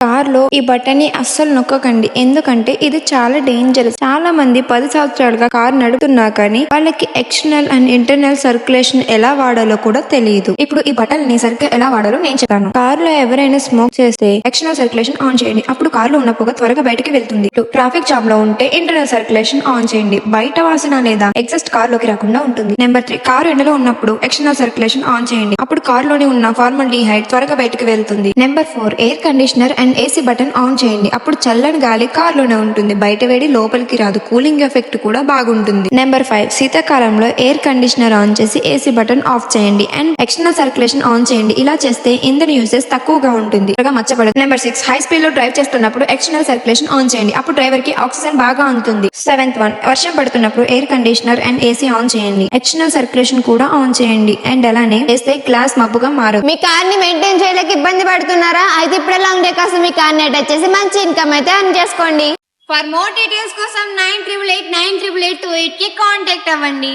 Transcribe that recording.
Car లో ఈ button ని అస్సలు నొక్కకండి, ఎందుకంటే ఇది చాలా డేంజరస్. చాలా మంది 10 సంవత్సరాలుగా కార్ నడుపుతున్నా కానీ వాళ్ళకి ఎక్స్టర్నల్ అండ్ ఇంటర్నల్ సర్క్యులేషన్ ఎలా వాడాలో కూడా తెలియదు. ఇప్పుడు ఈ బటన్ ని సరిగ్గా ఎలా వాడాలో నేను చెప్తాను. కార్ లో ఎవరైనా స్మోక్ చేస్తే ఎక్స్టర్నల్ సర్క్యులేషన్ ఆన్ చేయండి, అప్పుడు కార్ లో ఉన్న పొగ త్వరగా బయటికి వెళ్తుంది. ట్రాఫిక్ జామ్ లో ఉంటే ఇంటర్నల్ సర్క్యులేషన్ ఆన్ చేయండి, బయట వాసన లేదా ఎగ్జాస్ట్ కార్ లోకి రాకుండా ఉంటుంది. నెంబర్ 3, కారు ఎండలో ఉన్నప్పుడు ఎక్స్టర్నల్ సర్క్యులేషన్ ఆన్ చేయండి, అప్పుడు కార్ లోని ఉన్న ఫార్మల్డిహైడ్ త్వరగా బయటికి వెళ్తుంది. Number 4, air conditioner and AC button on చేయండి, అప్పుడు చల్లని గాలి కార్ లోనే ఉంటుంది, బయట వేడి లోపలికి రాదు, కూలింగ్ ఎఫెక్ట్ కూడా బాగుంటుంది. నెంబర్ 5, శీతాకాలంలో ఎయిర్ కండిషనర్ ఆన్ చేసి ఏసీ బటన్ ఆఫ్ చేయండి అండ్ ఎక్స్టర్నల్ సర్క్యులేషన్ ఆన్ చేయండి. ఇలా చేస్తే ఇంధన యూసేజ్ తక్కువగా ఉంటుంది, మచ్చబడదు. నెంబర్ 6, హై స్పీడ్ లో డ్రైవ్ చేస్తున్నప్పుడు ఎక్స్టర్నల్ సర్క్యులేషన్ ఆన్ చేయండి, అప్పుడు డ్రైవర్ కి ఆక్సిజన్ బాగా అందుతుంది. 7th one, వర్షం పడుతున్నప్పుడు air conditioner and AC on చేయండి, ఎక్స్టర్నల్ సర్క్యులేషన్ కూడా ఆన్ చేయండి అండ్ అలానే చేస్తే గ్లాస్ మబ్బుగా మారదు. మీ కార్ ని మెయింటైన్ చేయలేక ఇబ్బంది పడుతున్నారా? అయితే ఇప్పుడే లాంగ్ డే కోసం మీ కార్ ని అటాచ్ చేసి మంచి ఇన్కమ్ అయితే అర్న్ చేసుకోండి. ఫర్ మోర్ డీటెయిల్స్ కోసం 9888988828 కి కాంటాక్ట్ అవ్వండి.